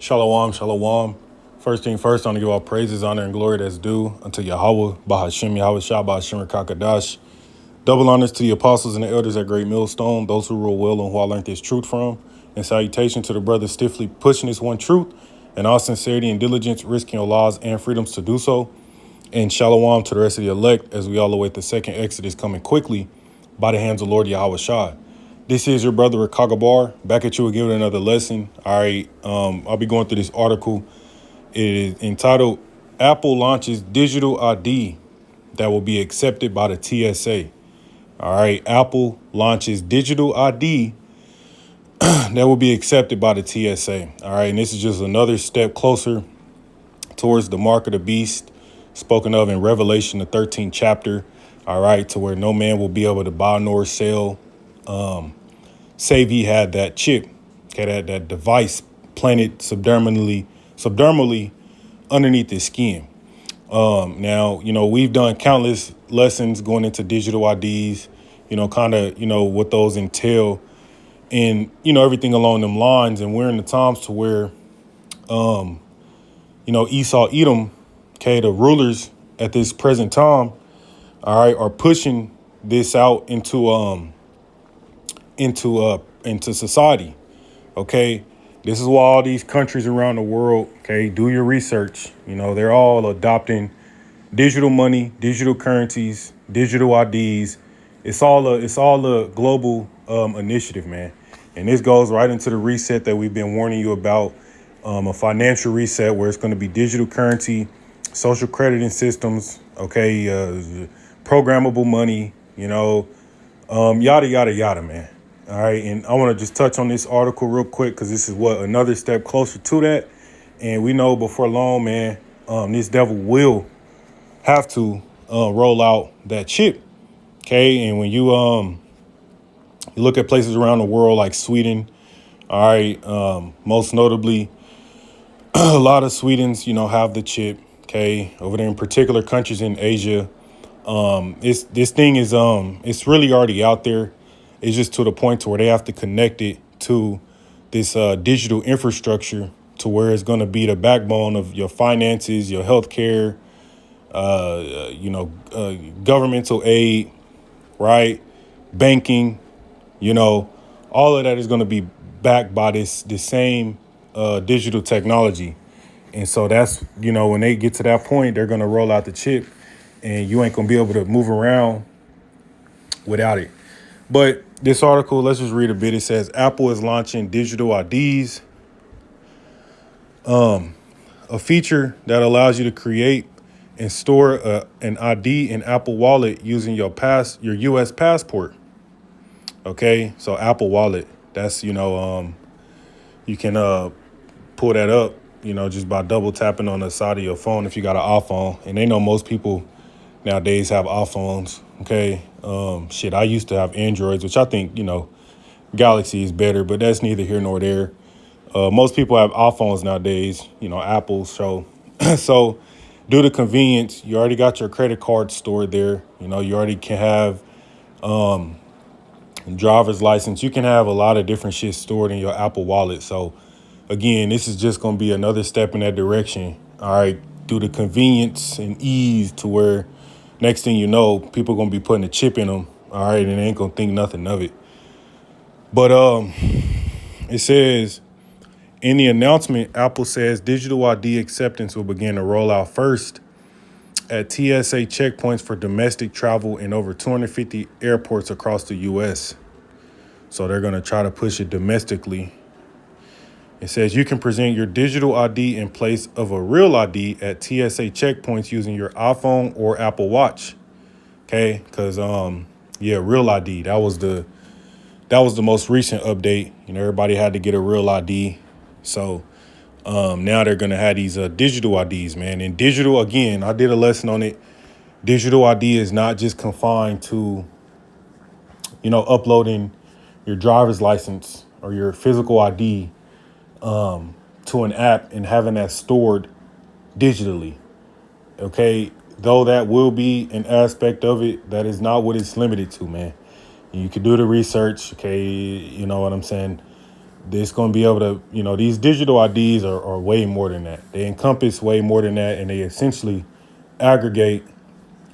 Shalom, shalom. First thing first, I want to give all praises, honor, and glory that's due unto Yahweh, Bahashim, Yahweh Shah, Bahashim, Kakadash. Double honors to the apostles and the elders at Great Millstone, those who rule well and who I learned this truth from. And salutation to the brothers stiffly pushing this one truth and all sincerity and diligence, risking your laws and freedoms to do so. And shalom to the rest of the elect as we all await the second Exodus coming quickly by the hands of Lord Yahweh Shah. This is your brother Kagabar, back at you again with another lesson. All right, I'll be going through this article. It is entitled Apple Launches Digital ID That Will Be Accepted by the TSA. All right, Apple launches digital ID that will be accepted by the TSA. All right, and this is just another step closer towards the mark of the beast spoken of in Revelation, the 13th chapter. All right, to where no man will be able to buy nor sell, save he had that chip, okay, that device planted subdermally underneath his skin. Now, we've done countless lessons going into digital IDs, kind of, what those entail and, everything along them lines. And we're in the times to where, Esau, Edom, okay, the rulers at this present time, all right, are pushing this out into society. Okay. This is why all these countries around the world, okay, do your research. They're all adopting digital money, digital currencies, digital IDs. It's all a global initiative, man. And this goes right into the reset that we've been warning you about, a financial reset where it's going to be digital currency, social crediting systems, okay, programmable money, yada, yada, yada, man. All right. And I want to just touch on this article real quick because this is another step closer to that. And we know before long, man, this devil will have to roll out that chip. OK, and when you look at places around the world like Sweden, all right, most notably, a lot of Swedens, have the chip. OK, over there in particular countries in Asia. This thing is it's really already out there. It's just to the point to where they have to connect it to this digital infrastructure to where it's going to be the backbone of your finances, your healthcare, governmental aid, right? Banking, all of that is going to be backed by this same digital technology. And so that's, when they get to that point, they're going to roll out the chip and you ain't going to be able to move around without it. But this article, let's just read a bit. It says Apple is launching digital IDs, a feature that allows you to create and store an ID in Apple Wallet using your U.S. passport. OK, so Apple Wallet, that's, you can pull that up, just by double tapping on the side of your phone if you got an iPhone. And they know most people nowadays have iPhones. OK, I used to have Androids, which I think, Galaxy is better, but that's neither here nor there. Most people have iPhones nowadays, Apple. So due to convenience, you already got your credit card stored there. You already can have driver's license. You can have a lot of different shit stored in your Apple Wallet. So, again, this is just going to be another step in that direction. All right, due to convenience and ease to where next thing you know, people going to be putting a chip in them. All right, and they ain't going to think nothing of it. But it says in the announcement, Apple says digital ID acceptance will begin to roll out first at TSA checkpoints for domestic travel in over 250 airports across the U.S. So they're going to try to push it domestically. It says you can present your digital ID in place of a real ID at TSA checkpoints using your iPhone or Apple Watch. Okay, because real ID. That was the most recent update. Everybody had to get a real ID. So now they're going to have these digital IDs, man. And digital, again, I did a lesson on it. Digital ID is not just confined to, uploading your driver's license or your physical ID to an app and having that stored digitally. Okay, though that will be an aspect of it, that is not what it's limited to, man. You can do the research. Okay, you know what I'm saying? It's going to be able to, these digital IDs are way more than that. They encompass way more than that, and they essentially aggregate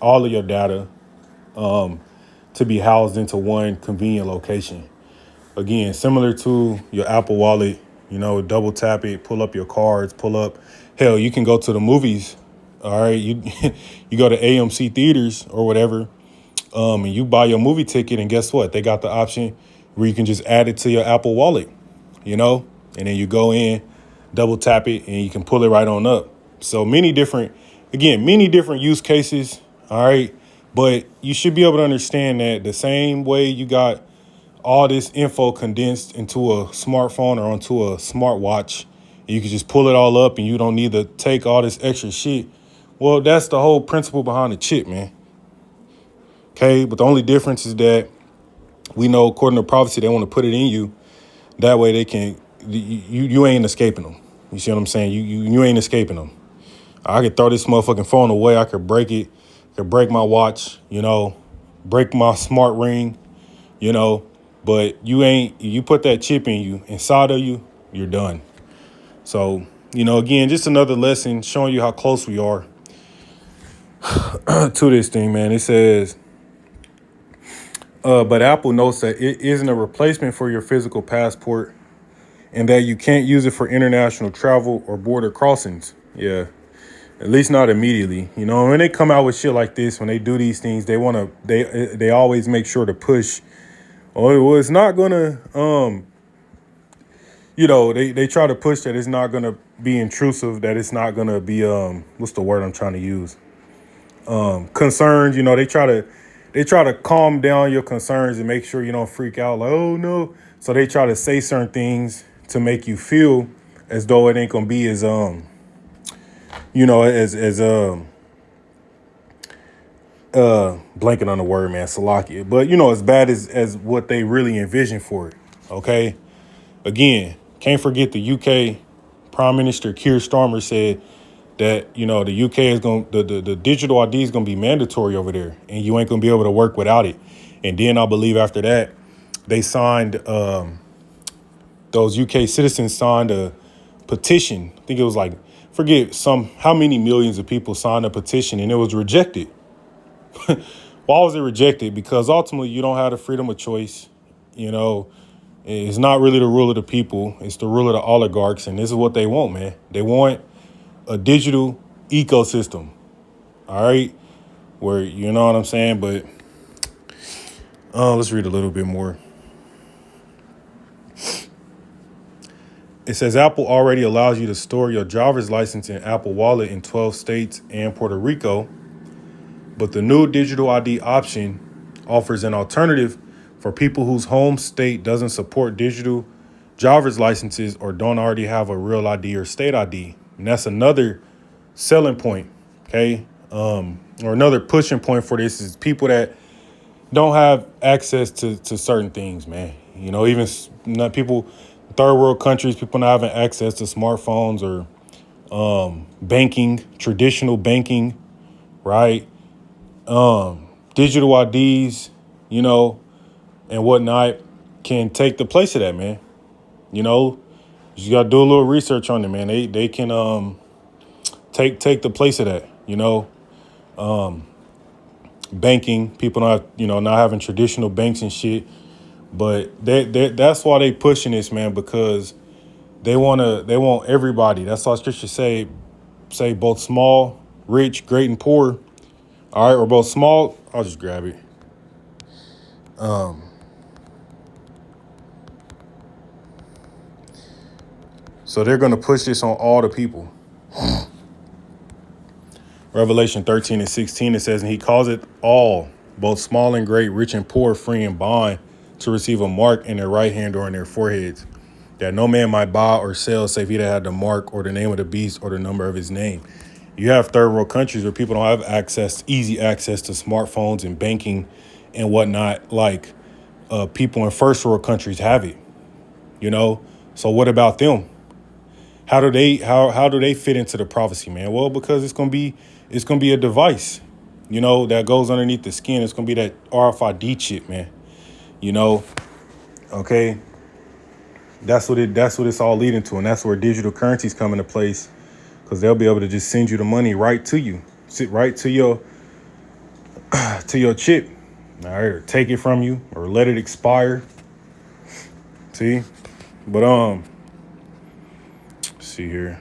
all of your data to be housed into one convenient location. Again, similar to your Apple Wallet, double tap it, pull up your cards, pull up. Hell, you can go to the movies. All right, you you go to AMC theaters or whatever, and you buy your movie ticket, and guess what? They got the option where you can just add it to your Apple Wallet, and then you go in, double tap it, and you can pull it right on up. So many different use cases. All right, but you should be able to understand that the same way you got all this info condensed into a smartphone or onto a smartwatch, and you can just pull it all up and you don't need to take all this extra shit. Well, that's the whole principle behind the chip, man. Okay, but the only difference is that we know, according to prophecy, they want to put it in you. That way they can, you ain't escaping them. You see what I'm saying? You ain't escaping them. I could throw this motherfucking phone away. I could break it. I could break my watch, break my smart ring, but you put that chip in you, inside of you, you're done. So, again, just another lesson showing you how close we are to this thing, man. It says, but Apple notes that it isn't a replacement for your physical passport and that you can't use it for international travel or border crossings. Yeah. At least not immediately. When they come out with shit like this, when they do these things, they always make sure to push. Oh, well, it's not gonna, they try to push that it's not gonna be intrusive, that it's not gonna be, what's the word I'm trying to use? Concerns. They try to calm down your concerns and make sure you don't freak out like, oh no. So they try to say certain things to make you feel as though it ain't gonna be as blanking on the word, man, Salakia. But as bad as what they really envision for it. Okay. Again, can't forget the UK Prime Minister Keir Starmer said that, the UK is going the digital ID is going to be mandatory over there and you ain't going to be able to work without it. And then I believe after that, they signed, those UK citizens signed a petition. I think it was like, how many millions of people signed a petition and it was rejected. Why was it rejected? Because ultimately you don't have the freedom of choice. It's not really the rule of the people. It's the rule of the oligarchs. And this is what they want, man. They want a digital ecosystem. All right. Where, you know what I'm saying? But let's read a little bit more. It says Apple already allows you to store your driver's license in Apple Wallet in 12 states and Puerto Rico. But the new digital ID option offers an alternative for people whose home state doesn't support digital driver's licenses or don't already have a real ID or state ID. And that's another selling point, okay? Or another pushing point for this is people that don't have access to certain things, man. Even not people, third world countries, people not having access to smartphones or banking, traditional banking, right? Digital IDs, and whatnot can take the place of that, man. You got to do a little research on it, man. They can take the place of that, banking, people not having traditional banks and shit. But that's why they pushing this, man, because they want everybody. That's why scripture say both small, rich, great, and poor. All right, or both small. I'll just grab it. So they're going to push this on all the people. Revelation 13:16, it says, and he calls it all, both small and great, rich and poor, free and bond, to receive a mark in their right hand or in their foreheads, that no man might buy or sell save he that had the mark or the name of the beast or the number of his name. You have third world countries where people don't have easy access to smartphones and banking and whatnot, like people in first world countries have it, So what about them? How do they fit into the prophecy, man? Well, because it's gonna be a device, that goes underneath the skin. It's gonna be that RFID chip, man. Okay. That's what it's all leading to, and that's where digital currencies come into place, because they'll be able to just send you the money right to you, sit right to your chip, all right, or take it from you or let it expire. See, but let's see here.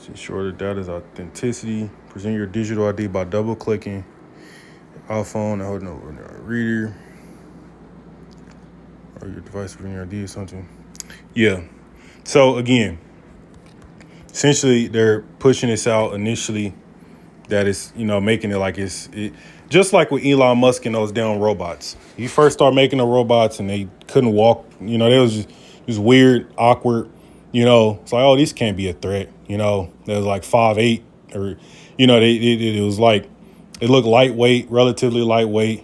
Ensure that data's authenticity. Present your digital ID by double clicking iPhone and holding a reader or your device with your ID or something. Yeah. So again, essentially they're pushing this out initially that it's, making it like just like with Elon Musk and those damn robots. He first started making the robots and they couldn't walk. They was just weird, awkward. It's like, oh, this can't be a threat. They was like 5'8", or it was like it looked lightweight, relatively lightweight.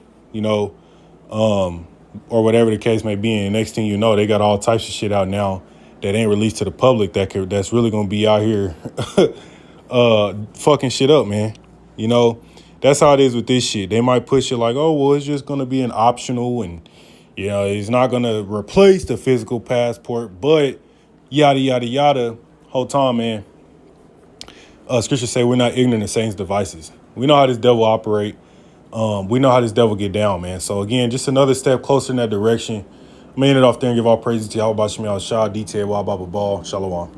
Or whatever the case may be. And next thing you know, they got all types of shit out now that ain't released to the public that's really gonna be out here fucking shit up, man. That's how it is with this shit. They might push it like, oh, well, it's just gonna be an optional, and it's not gonna replace the physical passport, but yada yada yada. Whole time, man. Scripture say we're not ignorant of Satan's devices. We know how this devil operate. We know how this devil get down, man. So again, just another step closer in that direction. I'm gonna end it off there and give all praises to Yahweh Bashim Shah, detail, Wah Baba Ball, Shalom.